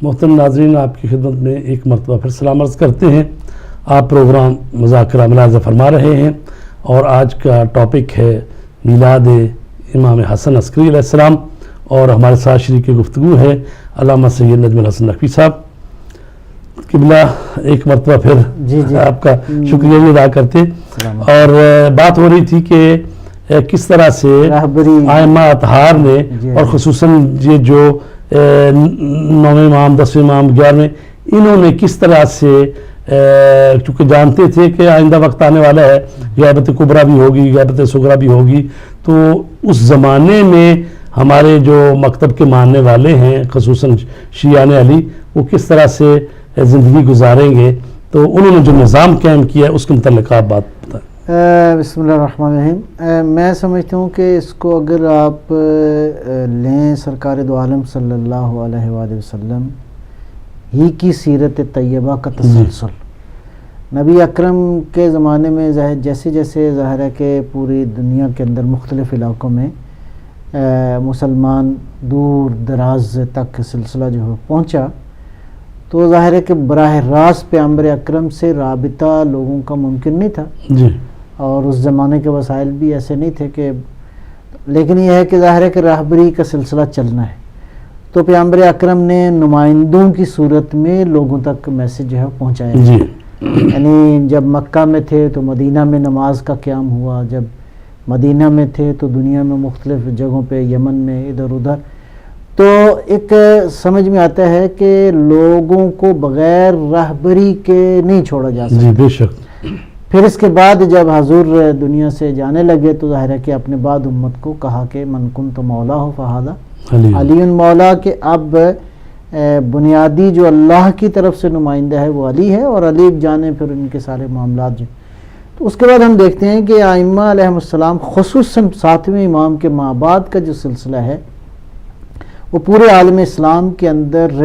محترم ناظرین، آپ کی خدمت میں ایک مرتبہ پھر سلام عرض کرتے ہیں۔ آپ پروگرام مذاکرہ ملاحظہ فرما رہے ہیں اور آج کا ٹاپک ہے میلاد امام حسن عسکری علیہ السلام، اور ہمارے ساتھ شریک گفتگو ہے علامہ سید نجم الحسن نقوی صاحب۔ قبلہ ایک مرتبہ پھر آپ کا شکریہ بھی ادا کرتے، اور بات ہو رہی تھی کہ کس طرح سے ائمہ اطہار نے اور خصوصاً یہ جو 9ویں امام، 10ویں امام، 11ویں، انہوں نے کس طرح سے چونکہ جانتے تھے کہ آئندہ وقت آنے والا ہے، غیبت کبریٰ بھی ہوگی، غیبت صغریٰ بھی ہوگی، تو اس زمانے میں ہمارے جو مکتب کے ماننے والے ہیں خصوصاً شیعان علی، وہ کس طرح سے زندگی گزاریں گے، تو انہوں نے جو نظام قائم کیا ہے اس کے متعلق آپ بات بتائیں۔ بسم اللہ الرحمن الرحیم۔ میں سمجھتا ہوں کہ اس کو اگر آپ لیں سرکار دو عالم صلی اللہ علیہ وآلہ وسلم ہی کی سیرت طیبہ کا تسلسل، نبی اکرم کے زمانے میں جیسے جیسے ظاہر ہے کہ پوری دنیا کے اندر مختلف علاقوں میں مسلمان دور دراز تک سلسلہ جو ہے پہنچا، تو ظاہر ہے کہ براہ راست پیغمبر اکرم سے رابطہ لوگوں کا ممکن نہیں تھا جی، اور اس زمانے کے وسائل بھی ایسے نہیں تھے کہ، لیکن یہ ہے کہ ظاہر ہے کہ راہبری کا سلسلہ چلنا ہے، تو پیغمبر اکرم نے نمائندوں کی صورت میں لوگوں تک میسج جو ہے پہنچایا جی، یعنی جب مکہ میں تھے تو مدینہ میں نماز کا قیام ہوا، جب مدینہ میں تھے تو دنیا میں مختلف جگہوں پہ، یمن میں، ادھر ادھر، تو ایک سمجھ میں آتا ہے کہ لوگوں کو بغیر راہبری کے نہیں چھوڑا جا سکتا۔ جی بے شک۔ پھر اس کے بعد جب حضور دنیا سے جانے لگے تو ظاہر ہے کہ اپنے بعد امت کو کہا کہ من کنت مولا ہو فہذا علی مولا، کہ اب بنیادی جو اللہ کی طرف سے نمائندہ ہے وہ علی ہے، اور علی جانے پھر ان کے سارے معاملات جو۔ تو اس کے بعد ہم دیکھتے ہیں کہ ائمہ علیہ السلام خصوصاً 7ویں امام کے ماں بعد کا جو سلسلہ ہے وہ پورے عالم اسلام کے اندر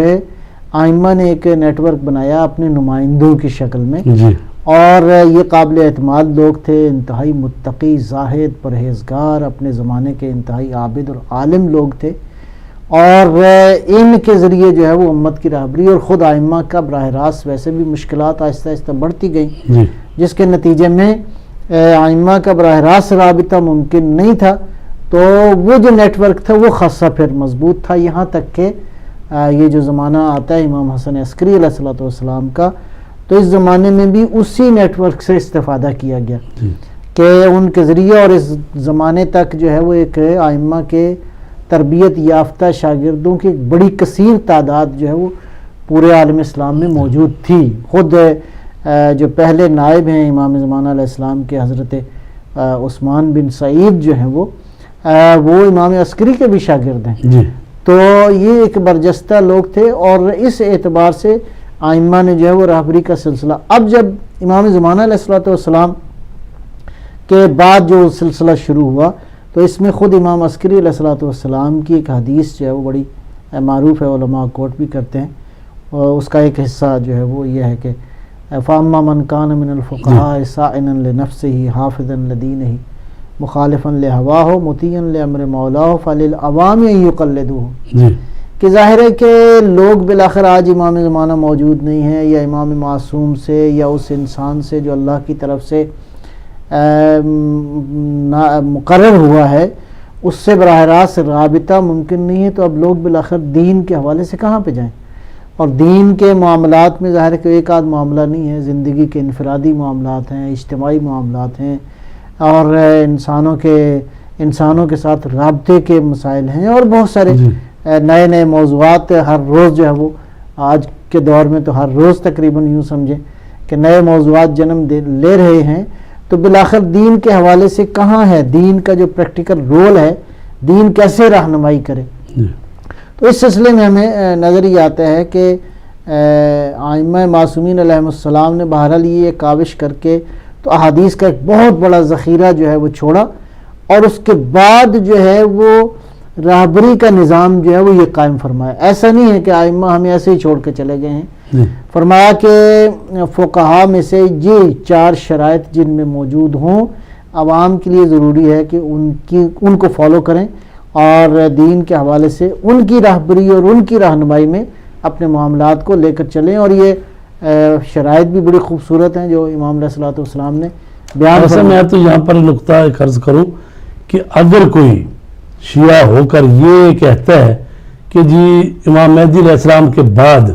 ائمہ نے ایک نیٹ ورک بنایا اپنے نمائندوں کی شکل میں، جی، اور یہ قابل اعتماد لوگ تھے، انتہائی متقی، زاہد، پرہیزگار، اپنے زمانے کے انتہائی عابد اور عالم لوگ تھے، اور ان کے ذریعے جو ہے وہ امت کی راہبری، اور خود ائمہ کا براہ راست ویسے بھی مشکلات آہستہ آہستہ بڑھتی گئیں، جی، جس کے نتیجے میں ائمہ کا براہ راست رابطہ ممکن نہیں تھا، تو وہ جو نیٹ ورک تھا وہ خاصا پھر مضبوط تھا، یہاں تک کہ یہ جو زمانہ آتا ہے امام حسن عسکری علیہ السلام کا، تو اس زمانے میں بھی اسی نیٹ ورک سے استفادہ کیا گیا کہ ان کے ذریعے، اور اس زمانے تک جو ہے وہ ایک ائمہ کے تربیت یافتہ شاگردوں کی ایک بڑی کثیر تعداد جو ہے وہ پورے عالم اسلام میں موجود تھی۔ خود جو پہلے نائب ہیں امام زمانہ علیہ السلام کے حضرت عثمان بن سعید جو ہیں وہ امام عسکری کے بھی شاگرد ہیں، جی، تو یہ ایک برجستہ لوگ تھے، اور اس اعتبار سے ائمہ نے جو ہے وہ راہبری کا سلسلہ، اب جب امام زمانہ علیہ السلام کے بعد جو سلسلہ شروع ہوا تو اس میں خود امام عسکری علیہ السلام کی ایک حدیث جو ہے وہ بڑی معروف ہے، علماء کوٹ بھی کرتے ہیں، اور اس کا ایک حصہ جو ہے وہ یہ ہے کہ فَأَمَّا مَنْ كَانَ مِنَ الْفُقَهَاءِ سَائِنًا لِنَفْسِهِ حَافِظًا لِدِينِهِ مُخَالِفًا لِهَوَاهُ مُطِيعًا لِأَمْرِ مَوْلَاهُ فَلِلْعَوَامِ أَن يُقَلِّدُوهُ، کہ ظاہر ہے کہ لوگ بالآخر آج امام زمانہ موجود نہیں ہیں، یا امام معصوم سے، یا اس انسان سے جو اللہ کی طرف سے مقرر ہوا ہے، اس سے براہ راست رابطہ ممکن نہیں ہے، تو اب لوگ بالآخر دین کے حوالے سے کہاں پہ جائیں، اور دین کے معاملات میں ظاہر ہے کہ ایک آدھ معاملہ نہیں ہے، زندگی کے انفرادی معاملات ہیں، اجتماعی معاملات ہیں، اور انسانوں کے ساتھ رابطے کے مسائل ہیں، اور بہت سارے نئے نئے موضوعات ہر روز جو ہے وہ آج کے دور میں تو ہر روز تقریباً یوں سمجھیں کہ نئے موضوعات جنم لے رہے ہیں، تو بالآخر دین کے حوالے سے کہاں ہے دین کا جو پریکٹیکل رول ہے، دین کیسے رہنمائی کرے۔ تو اس سلسلے میں ہمیں نظر یہ آتا ہے کہ ائمہ معصومین علیہ السلام نے بہرحال یہ کاوش کر کے تو احادیث کا ایک بہت بڑا ذخیرہ جو ہے وہ چھوڑا، اور اس کے بعد جو ہے وہ راہبری کا نظام جو ہے وہ یہ قائم فرمایا۔ ایسا نہیں ہے کہ ائمہ ہمیں ایسے ہی چھوڑ کے چلے گئے ہیں، فرمایا کہ فقہا میں سے یہ 4 شرائط جن میں موجود ہوں، عوام کے لیے ضروری ہے کہ ان کو فالو کریں، اور دین کے حوالے سے ان کی راہبری اور ان کی رہنمائی میں اپنے معاملات کو لے کر چلیں. اور یہ شرائط بھی بڑی خوبصورت ہیں جو امام علیہ الصلوۃ والسلام نے بیان ویسے میں تو یہاں پر نقطہ ایک عرض کروں کہ اگر کوئی شیعہ ہو کر یہ کہتا ہے کہ جی امام مہدی علیہ السلام کے بعد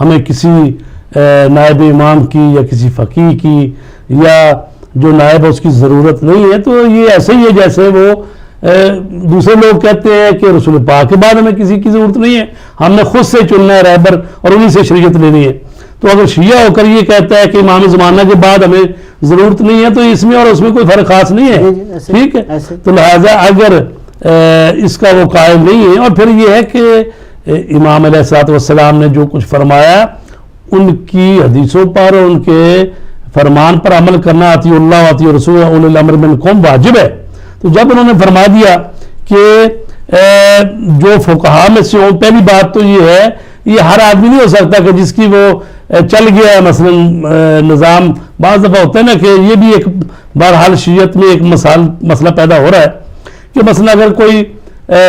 ہمیں کسی نائب امام کی یا کسی فقیہ کی یا جو نائب ہے اس کی ضرورت نہیں ہے، تو یہ ایسے ہی ہے جیسے وہ دوسرے لوگ کہتے ہیں کہ رسول پاک کے بعد ہمیں کسی کی ضرورت نہیں ہے، ہم نے خود سے چننا ہے رہبر اور انہی سے شریعت لینی ہے. تو اگر شیعہ ہو کر یہ کہتا ہے کہ امام زمانہ کے بعد ہمیں ضرورت نہیں ہے تو اس میں اور اس میں کوئی فرق خاص نہیں ہے. ٹھیک ہے، تو لہٰذا اگر اس کا وہ قائل نہیں ہے. اور پھر یہ ہے کہ امام علیہ الصلوۃ والسلام نے جو کچھ فرمایا ان کی حدیثوں پر ان کے فرمان پر عمل کرنا اطیعوا اللہ واطیعوا الرسول واولی الامر منکم واجب ہے. تو جب انہوں نے فرما دیا کہ جو فقہا میں سے ہوں، پہلی بات تو یہ ہے یہ ہر آدمی نہیں ہو سکتا کہ جس کی وہ چل گیا ہے مثلا نظام. بعض دفعہ ہوتا ہے نا کہ یہ بھی ایک بہرحال شیعت میں ایک مسئلہ پیدا ہو رہا ہے کہ مثلا اگر کوئی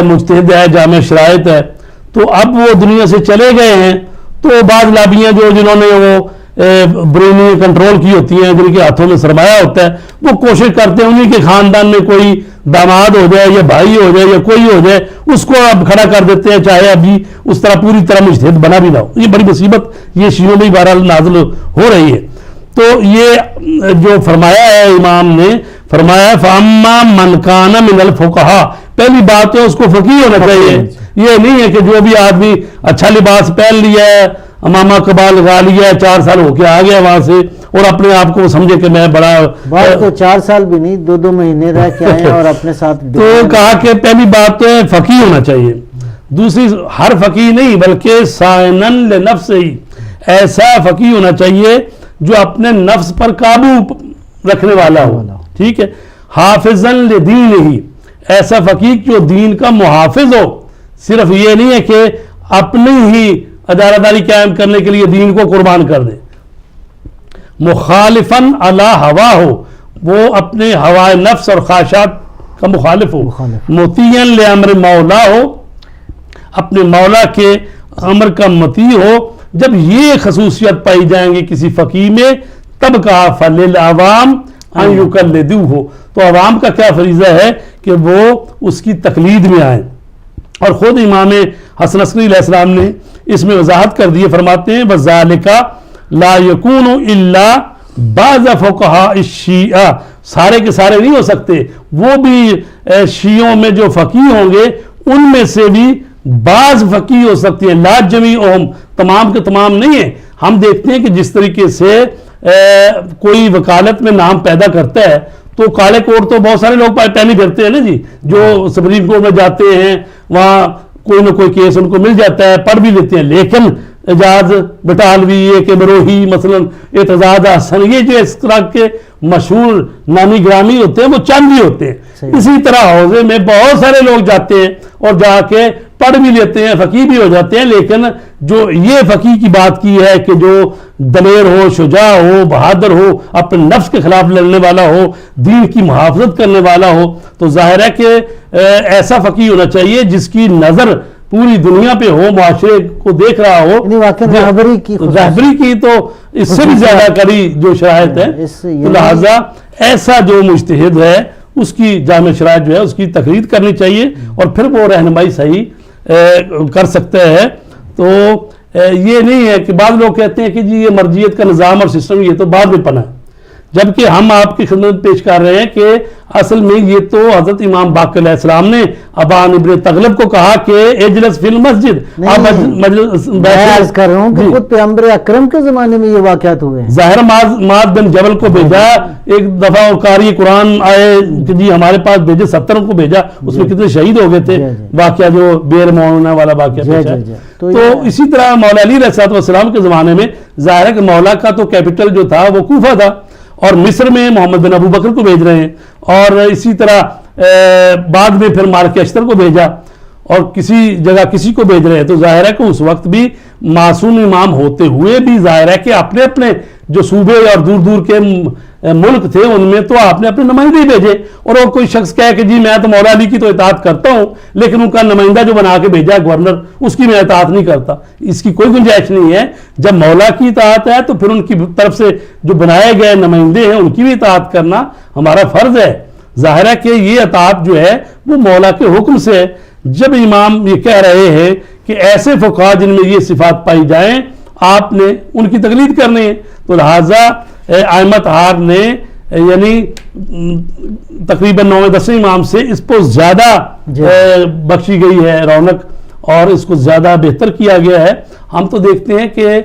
مجتہد ہے جامع شرائط ہے تو اب وہ دنیا سے چلے گئے ہیں تو بعض لابیاں جنہوں نے وہ برونی کنٹرول کی ہوتی ہیں، جن کے ہاتھوں میں سرمایہ ہوتا ہے، وہ کوشش کرتے ہیں انہیں کے خاندان میں کوئی داماد ہو جائے یا بھائی ہو جائے یا کوئی ہو جائے اس کو اب کھڑا کر دیتے ہیں، چاہے ابھی اس طرح پوری طرح مجتہد بنا بھی نہ ہو. یہ بڑی مصیبت یہ شیعوں میں بہرحال نازل ہو رہی ہے. تو یہ جو فرمایا ہے امام نے فرمایا فَأَمَّا مَنْ كَانَ مِنَ الْفُقَهَا، پہلی بات ہے اس کو فقیہ ہونا چاہیے. یہ نہیں ہے کہ جو بھی آدمی اچھا لباس پہن لیا ہے، امامہ قبا لگا لیا ہے، 4 سال ہو کے آ گیا وہاں سے اور اپنے آپ کو سمجھے کہ میں بڑا، بات تو 4 سال بھی نہیں 2 مہینے رہ کے آئے اور اپنے ساتھ تو کہا کہ پہلی بات تو ہے فقیہ ہونا چاہیے. دوسری ہر فقیہ نہیں بلکہ صائنًا لنفسہ، ایسا فقیہ ہونا چاہیے جو اپنے نفس پر قابو رکھنے والا ہو. ٹھیک ہے، حافظاً لدینہ، ایسا فقیہ جو دین کا محافظ ہو. صرف یہ نہیں ہے کہ اپنی ہی ادارہ داری قائم کرنے کے لیے دین کو قربان کر دے. مخالفاً علی ہوا ہو، وہ اپنے ہوائے نفس اور خواہشات کا مخالف ہو. مطیعاً لامر مولا ہو، اپنے مولا کے امر کا مطیع ہو. جب یہ خصوصیت پائی جائیں گے کسی فقیہ میں تب کہا فللعوام ان یقلدوہ، تو عوام کا کیا فریضہ ہے کہ وہ اس کی تقلید میں آئیں. اور خود امام حسن عسکری علیہ السلام نے اس میں وضاحت کر دی، فرماتے ہیں وَذَلِكَ لَا يَكُونُ إِلَّا بَعْضَ فُقَهَاءِ الشِّيعَةِ، سارے کے سارے نہیں ہو سکتے، وہ بھی شیعوں میں جو فقیہ ہوں گے ان میں سے بھی بعض فقیہ ہو سکتی ہیں. لا جمیعہم، تمام کے تمام نہیں ہیں. ہم دیکھتے ہیں کہ جس طریقے سے کوئی وکالت میں نام پیدا کرتا ہے تو کالے کوٹ تو بہت سارے لوگ پہنے پھرتے ہیں نا جی، جو سپریم کورٹ میں جاتے ہیں وہاں کوئی نہ کوئی کیس ان کو مل جاتا ہے، پڑھ بھی لیتے ہیں. لیکن اعجاز بٹالوی، یہ کہ بروہی مثلا اعتزاز حسن، یہ جو اس طرح کے مشہور نامی گرامی ہوتے ہیں وہ چند ہی ہوتے ہیں. اسی طرح حوزے میں بہت سارے لوگ جاتے ہیں اور جا کے پڑھ بھی لیتے ہیں، فقیہ بھی ہو جاتے ہیں. لیکن جو یہ فقیہ کی بات کی ہے کہ جو دلیر ہو، شجاع ہو، بہادر ہو، اپنے نفس کے خلاف لڑنے والا ہو، دین کی محافظت کرنے والا ہو، تو ظاہر ہے کہ ایسا فقیہ ہونا چاہیے جس کی نظر پوری دنیا پہ ہو، معاشرے کو دیکھ رہا ہو. رہبری کی تو اس سے بھی زیادہ کڑی جو شرائط ہے، تو لہٰذا ایسا جو مجتہد ہے اس کی جامع شرائط جو ہے اس کی تقلید کرنی چاہیے اور پھر وہ رہنمائی صحیح کر سکتا ہے. تو یہ نہیں ہے کہ بعض لوگ کہتے ہیں کہ جی یہ مرجعیت کا نظام اور سسٹم یہ تو بعد میں پنا ہے، جبکہ ہم آپ کی خدمت پیش کر رہے ہیں کہ اصل میں یہ تو حضرت امام باقر علیہ السلام نے ابان ابن تغلب کو کہا کہ اجلس فی المسجد. میں عرض کر رہا ہوں کہ خود پیغمبر اکرم کے زمانے میں یہ واقعات ہوئے ہیں. ظاہر معاذ بن جبل کو بھیجا، ایک دفعہ قاری قرآن آئے کہ جی ہمارے پاس بھیجے، 70 کو بھیجا، اس میں کتنے شہید ہو گئے تھے. واقعہ جو بیر مولانا والا واقعہ پیش ہے. تو اسی طرح مولا علی علیہ السلام کے زمانے میں ظاہر ہے کہ مولا کا تو کیپٹل جو تھا وہ کوفہ تھا اور مصر میں محمد بن ابو بکر کو بھیج رہے ہیں، اور اسی طرح بعد میں پھر مالک اشتر کو بھیجا. اور کسی جگہ کسی کو بھیج رہے ہیں تو ظاہر ہے کہ اس وقت بھی معصوم امام ہوتے ہوئے بھی ظاہر ہے کہ اپنے اپنے جو صوبے اور دور دور کے ملک تھے ان میں تو آپ نے اپنے نمائندے بھیجے، اور وہ کوئی شخص کہے کہ جی میں تو مولا علی کی تو اطاعت کرتا ہوں لیکن ان کا نمائندہ جو بنا کے بھیجا گورنر اس کی میں اطاعت نہیں کرتا، اس کی کوئی گنجائش نہیں ہے۔ جب مولا کی اطاعت ہے تو پھر ان کی طرف سے جو بنائے گئے نمائندے ہیں ان کی بھی اطاعت کرنا ہمارا فرض ہے۔ ظاہر ہے کہ یہ اطاعت جو ہے وہ مولا کے حکم سے ہے۔ جب امام یہ کہہ رہے ہیں کہ ایسے فقہا جن میں یہ صفات پائی جائیں آپ نے ان کی تقلید کرنی ہے، تو لہٰذا ائمہ طہار نے یعنی تقریباً 9-10 امام سے اس کو زیادہ بخشی گئی ہے رونق اور اس کو زیادہ بہتر کیا گیا ہے۔ ہم تو دیکھتے ہیں کہ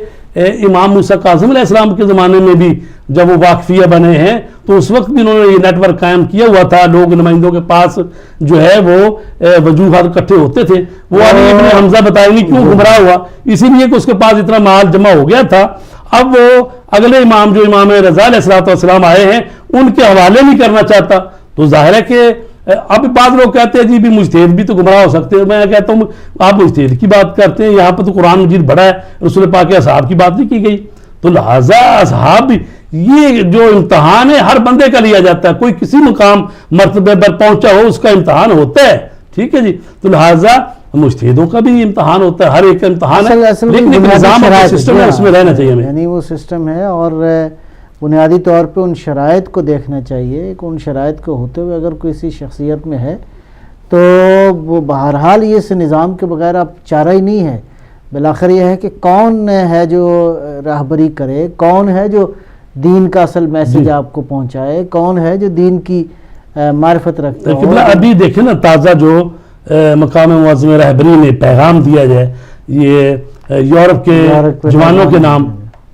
امام موسیٰ کاظم علیہ السلام کے زمانے میں بھی جب وہ واقفیہ بنے ہیں تو اس وقت بھی انہوں نے یہ نیٹ ورک قائم کیا ہوا تھا، لوگ نمائندوں کے پاس جو ہے وہ وجوہات اکٹھے ہوتے تھے۔ وہ علی ابن حمزہ بتائیں گے کیوں گمراہ ہوا، اسی لیے کہ اس کے پاس اتنا مال جمع ہو گیا تھا۔ اب وہ اگلے امام جو امام رضا علیہ السلام آئے ہیں ان کے حوالے نہیں کرنا چاہتا، تو ظاہر ہے کہ اب بعض لوگ کہتے ہیں جی بھی مجتہد بھی تو گمراہ ہو سکتے ہیں، میں کہتا ہوں آپ مجتہد کی بات کرتے ہیں، یہاں پہ تو قرآن مجید بڑا ہے، رسول پاک کے اصحاب کی بات نہیں کی گئی، تو لہٰذا اصحاب بھی یہ جو امتحان ہے ہر بندے کا لیا جاتا ہے، کوئی کسی مقام مرتبے پر پہنچا ہو اس کا امتحان ہوتا ہے، ٹھیک ہے جی، تو لہٰذا مجتہدوں کا بھی امتحان ہوتا ہے، ہر ایک کا امتحان ہے، لیکن ایک نظام اور سسٹم ہے اس میں رہنا چاہیے ہمیں، یعنی وہ سسٹم ہے اور بنیادی طور پہ ان شرائط کو دیکھنا چاہیے کہ ان شرائط کو ہوتے ہوئے اگر کسی شخصیت میں ہے تو وہ بہرحال یہ اس نظام کے بغیر اب چارہ ہی نہیں ہے۔ بالآخر یہ ہے کہ کون ہے جو راہبری کرے، کون ہے جو دین کا اصل میسج آپ کو پہنچائے، کون ہے جو دین کی معرفت رکھتا ہے۔ ابھی دیکھیں نا تازہ جو مقام معظم رہبری نے پیغام دیا جائے یہ یورپ کے جوانوں کے نام،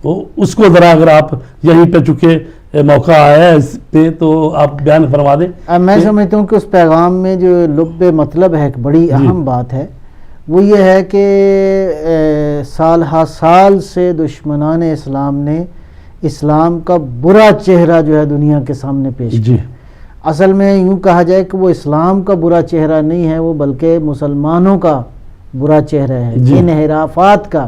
اس کو ذرا اگر آپ یہیں پہ چکے موقع آیا ہے اس پہ تو آپ بیان فرما دیں۔ میں سمجھتا ہوں کہ اس پیغام میں جو لب مطلب ہے ایک بڑی اہم بات ہے، وہ یہ ہے کہ سال ہا سال سے دشمنان اسلام نے اسلام کا برا چہرہ جو ہے دنیا کے سامنے پیش کیا۔ اصل میں یوں کہا جائے کہ وہ اسلام کا برا چہرہ نہیں ہے، وہ بلکہ مسلمانوں کا برا چہرہ ہے، انحرافات کا۔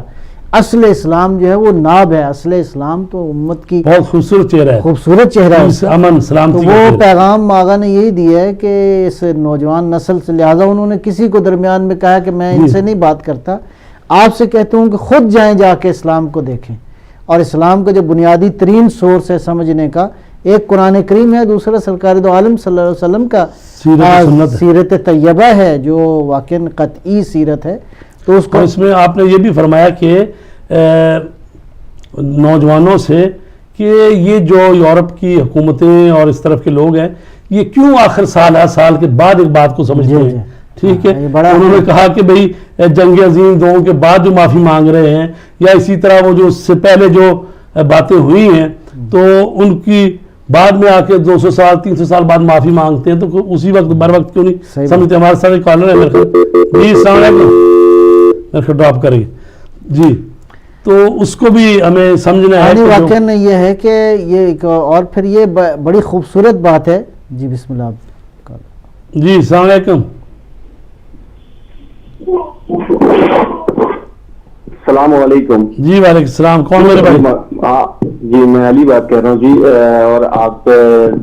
اصل اسلام جو ہے وہ ناب ہے، اصل اسلام تو امت کی بہت خوبصورت چہرہ ہے، خوبصورت چہرہ ہے، امن سلامتی۔ وہ پیغام آقا نے یہی دیا ہے کہ اس نوجوان نسل سے، لہٰذا انہوں نے کسی کو درمیان میں کہا کہ میں ان سے نہیں بات کرتا، آپ سے کہتا ہوں کہ خود جائیں جا کے اسلام کو دیکھیں، اور اسلام کا جو بنیادی ترین سورس ہے سمجھنے کا، ایک قرآن کریم ہے، دوسرا سرکار دو عالم صلی اللہ علیہ وسلم کا سیرت طیبہ ہے جو واقعاً قطعی سیرت ہے۔ تو اس کو اس میں آپ نے یہ بھی فرمایا کہ نوجوانوں سے کہ یہ جو یورپ کی حکومتیں اور اس طرف کے لوگ ہیں یہ کیوں آخر سال کے بعد ایک بات کو سمجھتے ہیں، ٹھیک ہے۔ انہوں نے کہا کہ بھئی جنگ عظیم 2 کے بعد جو معافی مانگ رہے ہیں یا اسی طرح وہ جو اس سے پہلے جو باتیں ہوئی ہیں تو ان کی بعد میں آ کے 200 سال 300 سال بعد معافی مانگتے ہیں، تو اسی وقت بر وقت کیوں نہیں سمجھتے؟ ہمارے ساتھ ایک کالر ہے میرے خیال، جی السلام علیکم، ڈراپ کریں گے جی، تو اس کو بھی ہمیں سمجھنا ہے۔ واقعاً یہ ہے کہ یہ ایک اور پھر یہ بڑی خوبصورت بات ہے۔ جی بسم اللہ جی السلام علیکم۔ السلام علیکم۔ جی وعلیکم السلام، کون میرے بھائی؟ جی میں علی بات کر رہا ہوں جی، اور آپ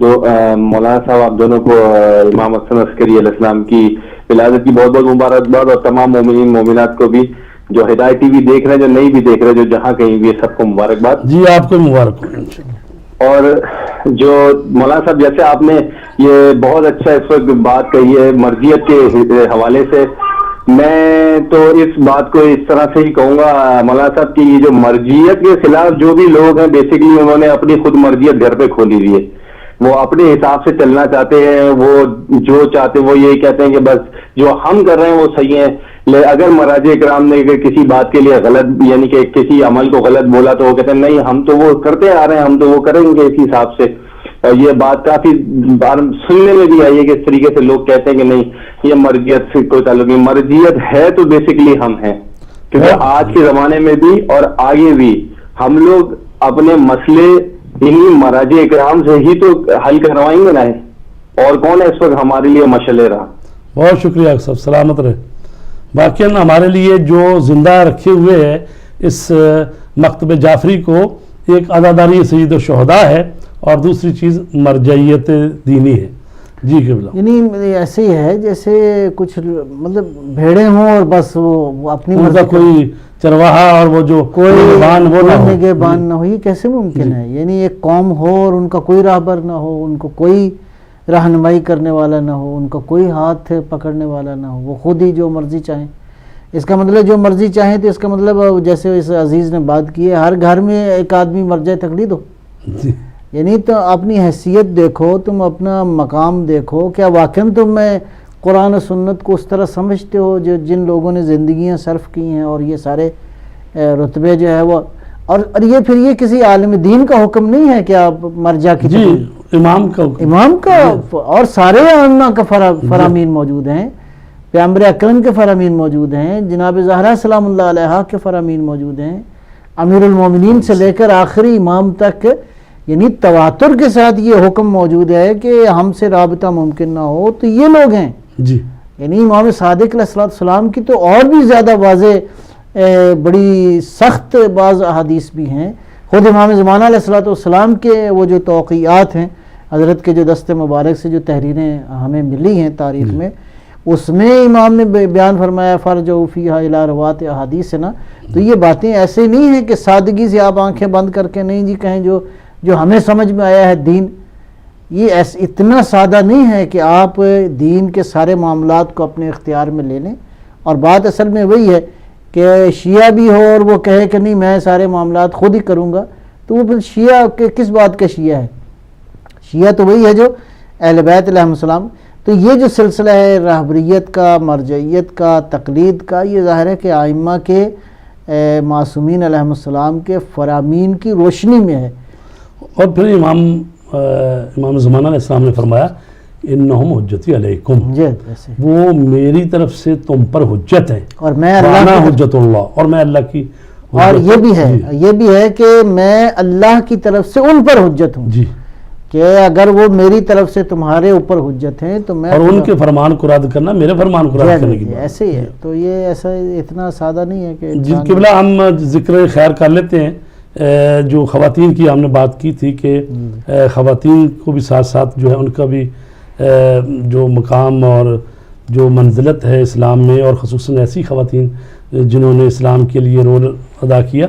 دو مولانا صاحب آپ دونوں کو امام حسن عسکری علیہ السلام کی ولادت کی بہت بہت مبارکباد، اور تمام مومنین مومنات کو بھی جو ہدایت ٹی وی دیکھ رہے ہیں، جو نہیں بھی دیکھ رہے، جو جہاں کہیں بھی، سب کو مبارکباد۔ جی آپ کو مبارک۔ اور جو مولانا صاحب جیسے آپ نے یہ بہت اچھا اس وقت بات کہی ہے مرضیت کے حوالے سے، میں تو اس بات کو اس طرح سے ہی کہوں گا مولانا صاحب کی، یہ جو مرضیت کے خلاف جو بھی لوگ ہیں بیسیکلی انہوں نے اپنی خود مرضیت گھر پہ کھولی ہوئی ہے، وہ اپنے حساب سے چلنا چاہتے ہیں، وہ جو چاہتے ہیں وہ یہی کہتے ہیں کہ بس جو ہم کر رہے ہیں وہ صحیح ہے۔ اگر مراجع کرام نے کسی بات کے لیے غلط یعنی کہ کسی عمل کو غلط بولا تو وہ کہتے ہیں نہیں ہم تو وہ کرتے آ رہے ہیں، ہم تو وہ کریں گے اسی حساب سے۔ یہ بات کافی بار سننے میں بھی آئی ہے کہ اس طریقے سے لوگ کہتے ہیں کہ نہیں یہ مرضیت سے کوئی تعلق نہیں، مرضیت ہے تو بیسیکلی ہم ہیں، کیونکہ آج کے زمانے میں بھی اور آگے بھی ہم لوگ اپنے مسئلے انہی مراجع کرام سے ہی تو حل کروائیں گے نا، اور کون ہے اس وقت ہمارے لیے مشعل راہ۔ بہت شکریہ صاحب، سلامت رہے۔ واقعاً ہمارے لیے جو زندہ رکھے ہوئے ہے اس مکتب جعفری کو، ایک عزاداری سید الشہداء ہے اور دوسری چیز مرجعیت دینی ہے. جی قبلہ. یعنی ایسے ہی ہے جیسے کچھ مطلب بھیڑیں ہوں اور بس وہ اپنی ان کا کوئی چرواہا اور وہ جو کوئی نگہبان وہ نہ ہو. نگہبان نہ ہو، یہ کیسے ممکن ہے؟ یعنی ایک قوم ہو اور ان کا کوئی راہبر نہ ہو، ان کو کوئی رہنمائی کرنے والا نہ ہو، ان کا کوئی ہاتھ پکڑنے والا نہ ہو، وہ خود ہی جو مرضی چاہیں. اس کا مطلب جو مرضی چاہیں تو اس کا مطلب جیسے اس عزیز نے بات کی ہے، ہر گھر میں ایک آدمی مرجع تقلید ہو. جی. یعنی تو اپنی حیثیت دیکھو، تم اپنا مقام دیکھو، کیا واقعاً تم قرآن و سنت کو اس طرح سمجھتے ہو جن لوگوں نے زندگیاں صرف کی ہیں اور یہ سارے رتبے جو ہے وہ، اور یہ پھر یہ کسی عالم دین کا حکم نہیں ہے کہ آپ مرجع کی جی امام کا اور سارے ائمہ کا فرامین موجود ہیں، پیغمبر اکرم کے فرامین موجود ہیں، جناب زہرا سلام اللہ علیہا کے فرامین موجود ہیں، امیر المومنین سے لے کر آخری امام تک. یعنی تواتر کے ساتھ یہ حکم موجود ہے کہ ہم سے رابطہ ممکن نہ ہو تو یہ لوگ ہیں. جی. یعنی امام صادق علیہ السلام کی تو اور بھی زیادہ واضح بڑی سخت بعض احادیث بھی ہیں. خود امام زمانہ علیہ السلام کے وہ جو توقیعات ہیں، حضرت کے جو دست مبارک سے جو تحریریں ہمیں ملی ہیں تاریخ میں، اس میں امام نے بیان فرمایا فرجعوا فیہا الی روات احادیث نا. تو یہ باتیں ایسے نہیں ہیں کہ سادگی سے آپ آنکھیں بند کر کے نہیں جی کہیں جو ہمیں سمجھ میں آیا ہے دین. یہ اتنا سادہ نہیں ہے کہ آپ دین کے سارے معاملات کو اپنے اختیار میں لے لیں. اور بات اصل میں وہی ہے کہ شیعہ بھی ہو اور وہ کہے کہ نہیں میں سارے معاملات خود ہی کروں گا، تو وہ پھر شیعہ کس بات کا شیعہ ہے؟ شیعہ تو وہی ہے جو اہل بیت علیہ السلام. تو یہ جو سلسلہ ہے رہبریت کا، مرجعیت کا، تقلید کا، یہ ظاہر ہے کہ ائمہ کے معصومین علیہ السلام کے فرامین کی روشنی میں ہے. اور پھر امام زمانہ علیہ السلام نے فرمایا انہم حجتی علیکم، وہ میری طرف سے تم پر حجت ہے، اور میں اللہ حجت اللہ، اور میں اللہ کی. اور یہ بھی ہے کہ میں اللہ کی طرف سے ان پر حجت ہوں. جی. کہ اگر وہ میری طرف سے تمہارے اوپر حجت ہیں تو میں، اور ان کے فرمان کو رد کرنا میرے فرمان کو رد کرنے کی بات. ایسے ہی ہے. تو یہ ایسا اتنا سادہ نہیں ہے کہ جی قبلہ. ہم ذکر خیر کر لیتے ہیں. جو خواتین کی ہم نے بات کی تھی کہ خواتین کو بھی ساتھ ساتھ جو ہے ان کا بھی جو مقام اور جو منزلت ہے اسلام میں، اور خصوصاً ایسی خواتین جنہوں نے اسلام کے لیے رول ادا کیا.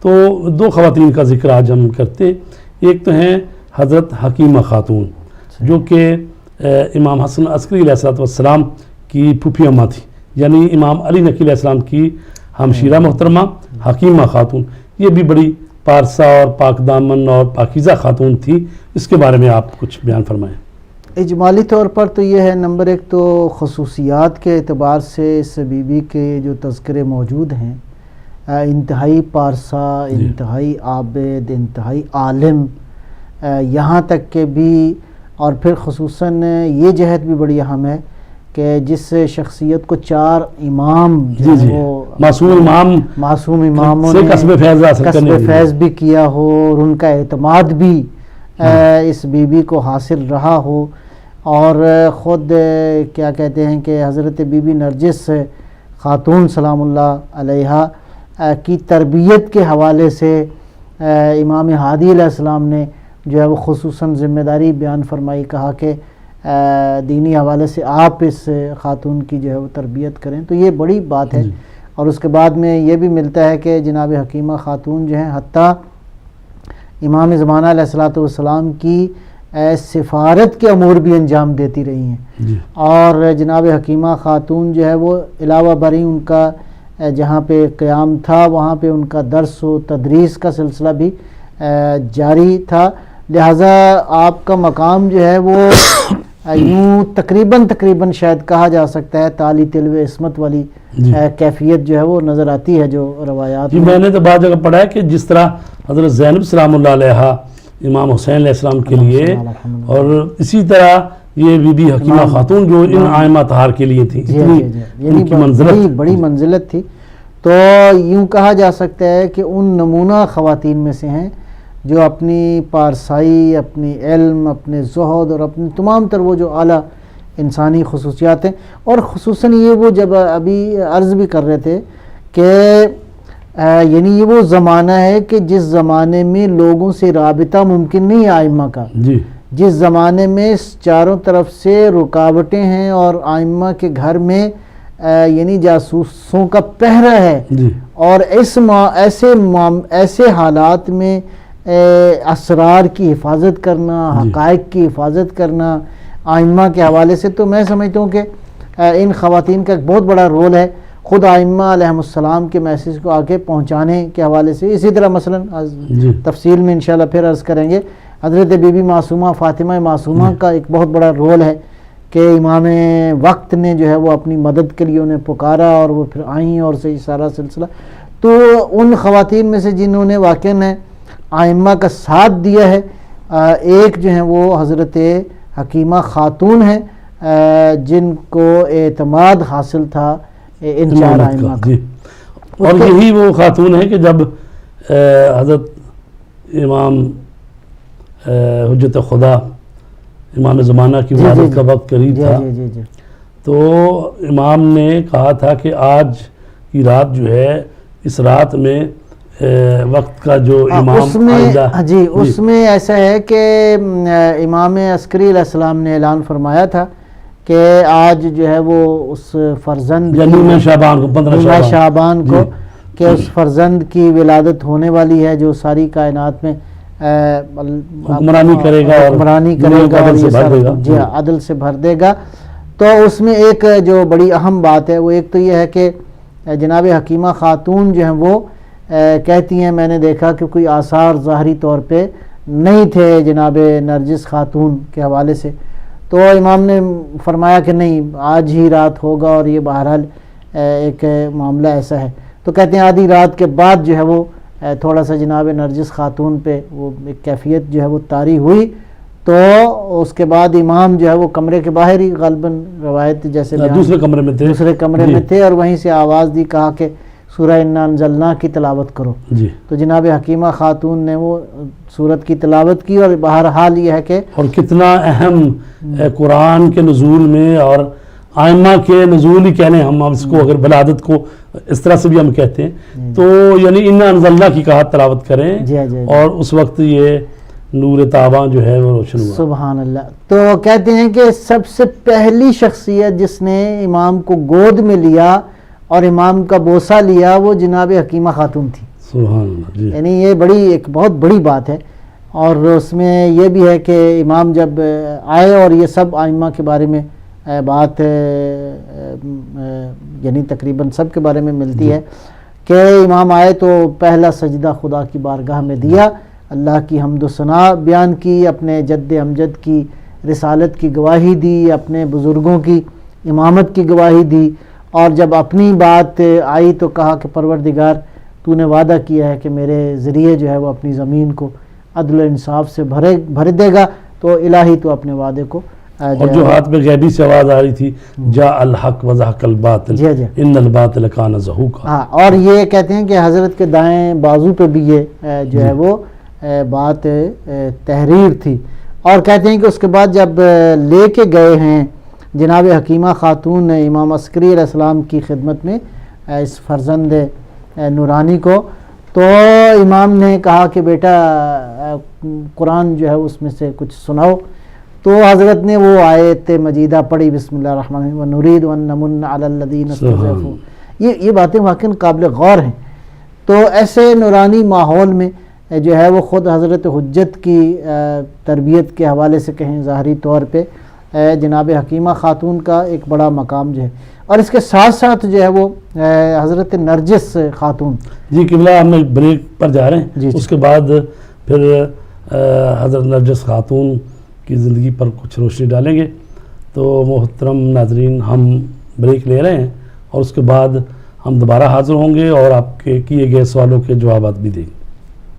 تو دو خواتین کا ذکر آج ہم کرتے ہیں. ایک تو ہیں حضرت حکیمہ خاتون، جو کہ امام حسن عسکری علیہ السلام کی پھوپھی اماں تھی، یعنی امام علی نقی علیہ السلام کی ہمشیرہ محترمہ حکیمہ خاتون. یہ بھی بڑی پارسا اور پاک دامن اور پاکیزہ خاتون تھی. اس کے بارے میں آپ کچھ بیان فرمائیں. اجمالی طور پر تو یہ ہے، نمبر ایک تو خصوصیات کے اعتبار سے اس بی بی کے جو تذکرے موجود ہیں، انتہائی پارسا، انتہائی عابد، انتہائی عالم، یہاں تک کہ بھی، اور پھر خصوصاً یہ جہت بھی بڑی اہم ہے کہ جس شخصیت کو 4 امام معصوم اماموں نے قصب فیض بھی کیا ہو اور ان کا اعتماد بھی اس بی بی کو حاصل رہا ہو. اور خود کیا کہتے ہیں کہ حضرت بی بی نرجس خاتون سلام اللہ علیہا کی تربیت کے حوالے سے امام ہادی علیہ السلام نے جو ہے وہ خصوصاً ذمہ داری بیان فرمائی، کہا کہ دینی حوالے سے آپ اس خاتون کی جو ہے وہ تربیت کریں. تو یہ بڑی بات ہے. اور اس کے بعد میں یہ بھی ملتا ہے کہ جناب حکیمہ خاتون جو ہیں حتیٰ امام زمانہ علیہ السلام کی سفارت کے امور بھی انجام دیتی رہی ہیں. اور جناب حکیمہ خاتون جو ہے وہ علاوہ بری ان کا جہاں پہ قیام تھا وہاں پہ ان کا درس و تدریس کا سلسلہ بھی جاری تھا. لہٰذا آپ کا مقام جو ہے وہ یوں تقریباً شاید کہا جا سکتا ہے تعالی تلو عصمت والی کیفیت جو ہے وہ نظر آتی ہے جو روایات میں نے تو بعض جگہ پڑھا ہے کہ جس طرح حضرت زینب سلام اللہ علیہ امام حسین علیہ السلام کے لیے، اور اسی طرح یہ بی بی حکیمہ خاتون جو ان ائمہ طہار کے لیے تھی، اتنی بڑی منزلت تھی. تو یوں کہا جا سکتا ہے کہ ان نمونہ خواتین میں سے ہیں جو اپنی پارسائی، اپنی علم، اپنے زہد اور اپنی تمام تر وہ جو اعلیٰ انسانی خصوصیات ہیں. اور خصوصاً یہ وہ جب ابھی عرض بھی کر رہے تھے کہ یعنی یہ وہ زمانہ ہے کہ جس زمانے میں لوگوں سے رابطہ ممکن نہیں ہے ائمہ کا, جی جس زمانے میں چاروں طرف سے رکاوٹیں ہیں اور ائمہ کے گھر میں یعنی جاسوسوں کا پہرہ ہے, جی اور ایسے حالات میں اسرار کی حفاظت کرنا, حقائق کی حفاظت کرنا ائمہ کے حوالے سے, تو میں سمجھتا ہوں کہ ان خواتین کا ایک بہت بڑا رول ہے خود ائمہ علیہم السلام کے میسیج کو آگے پہنچانے کے حوالے سے. اسی طرح مثلا تفصیل میں انشاءاللہ پھر عرض کریں گے, حضرت بی بی معصومہ فاطمہ معصومہ کا ایک بہت بڑا رول ہے کہ امام وقت نے جو ہے وہ اپنی مدد کے لیے انہیں پکارا اور وہ پھر آئیں اور سے سارا سلسلہ. تو ان خواتین میں سے جنہوں نے واقعاً ائمہ کا ساتھ دیا ہے, ایک جو ہیں وہ حضرت حکیمہ خاتون ہیں جن کو اعتماد حاصل تھا ان چار ائمہ کا. اور یہی وہ خاتون ہے کہ جب حضرت امام حجت خدا امام زمانہ کی ولادت کا وقت قریب تھا, تو امام نے کہا تھا کہ آج کی رات جو ہے اس رات میں وقت کا جو امام اس میں ایسا ہے کہ امام عسکری علیہ السلام نے اعلان فرمایا تھا کہ آج جو ہے وہ اس فرزند یعنی شعبان کو 15 شعبان کو کہ اس فرزند کی ولادت ہونے والی ہے جو ساری کائنات میں حکمرانی کرے گا جی عدل سے بھر دے گا. تو اس میں ایک جو بڑی اہم بات ہے وہ ایک تو یہ ہے کہ جناب حکیمہ خاتون جو ہیں وہ کہتی ہیں میں نے دیکھا کہ کوئی آثار ظاہری طور پہ نہیں تھے جناب نرجس خاتون کے حوالے سے, تو امام نے فرمایا کہ نہیں آج ہی رات ہوگا, اور یہ بہرحال ایک معاملہ ایسا ہے. تو کہتے ہیں آدھی رات کے بعد جو ہے وہ تھوڑا سا جناب نرجس خاتون پہ وہ ایک کیفیت جو ہے وہ طاری ہوئی, تو اس کے بعد امام جو ہے وہ کمرے کے باہر ہی غالباً روایت جیسے دوسرے کمرے میں تھے اور وہیں سے آواز دی, کہا کہ سورہ انا انزلنا کی تلاوت کرو. تو جناب حکیمہ خاتون نے وہ سورت کی تلاوت کی, اور بہرحال یہ ہے کہ اور کتنا اہم قرآن کے نزول میں اور ائمہ کے نزول ہی کہنے ہم اس کو اگر ولادت کو اس طرح سے بھی ہم کہتے ہیں, تو یعنی انا انزلنا کی کہا تلاوت کریں, اور اس وقت یہ نور تاباں جو ہے وہ روشن ہوا. سبحان اللہ. تو کہتے ہیں کہ سب سے پہلی شخصیت جس نے امام کو گود میں لیا اور امام کا بوسہ لیا وہ جناب حکیمہ خاتون تھی. سبحان اللہ. یعنی یہ ایک بہت بڑی بات ہے, اور اس میں یہ بھی ہے کہ امام جب آئے, اور یہ سب ائمہ کے بارے میں بات یعنی تقریباً سب کے بارے میں ملتی ہے کہ امام آئے تو پہلا سجدہ خدا کی بارگاہ میں دیا, اللہ کی حمد و ثنا بیان کی, اپنے جد امجد کی رسالت کی گواہی دی, اپنے بزرگوں کی امامت کی گواہی دی, اور جب اپنی بات آئی تو کہا کہ پروردگار تو نے وعدہ کیا ہے کہ میرے ذریعے جو ہے وہ اپنی زمین کو عدل و انصاف سے بھر دے گا, تو الہی تو اپنے وعدے کو. اور جو ہاتھ میں غیبی سے آواز آ رہی تھی جا الحق وزحق الباطل ان الباطل کان زہوقا. ہاں, اور یہ کہتے ہیں کہ حضرت کے دائیں بازو پہ بھی یہ جو ہے وہ بات تحریر تھی, اور کہتے ہیں کہ اس کے بعد جب لے کے گئے ہیں جناب حکیمہ خاتون امام عسکری علیہ السلام کی خدمت میں اس فرزند نورانی کو, تو امام نے کہا کہ بیٹا قرآن جو ہے اس میں سے کچھ سناؤ. تو حضرت نے وہ آیت مجیدہ پڑھی, بسم اللہ الرحمن الرحیم ونرید ان نمن علی الذین استضعفوا. یہ باتیں واقعاً قابل غور ہیں. تو ایسے نورانی ماحول میں جو ہے وہ خود حضرت حجت کی تربیت کے حوالے سے کہیں ظاہری طور پہ جناب حکیمہ خاتون کا ایک بڑا مقام جو ہے, اور اس کے ساتھ ساتھ جو ہے وہ حضرت نرجس خاتون. جی قبلہ ہم بریک پر جا رہے ہیں, اس کے بعد پھر حضرت نرجس خاتون کی زندگی پر کچھ روشنی ڈالیں گے. تو محترم ناظرین ہم بریک لے رہے ہیں, اور اس کے بعد ہم دوبارہ حاضر ہوں گے اور آپ کے کیے گئے سوالوں کے جوابات بھی دیں گے.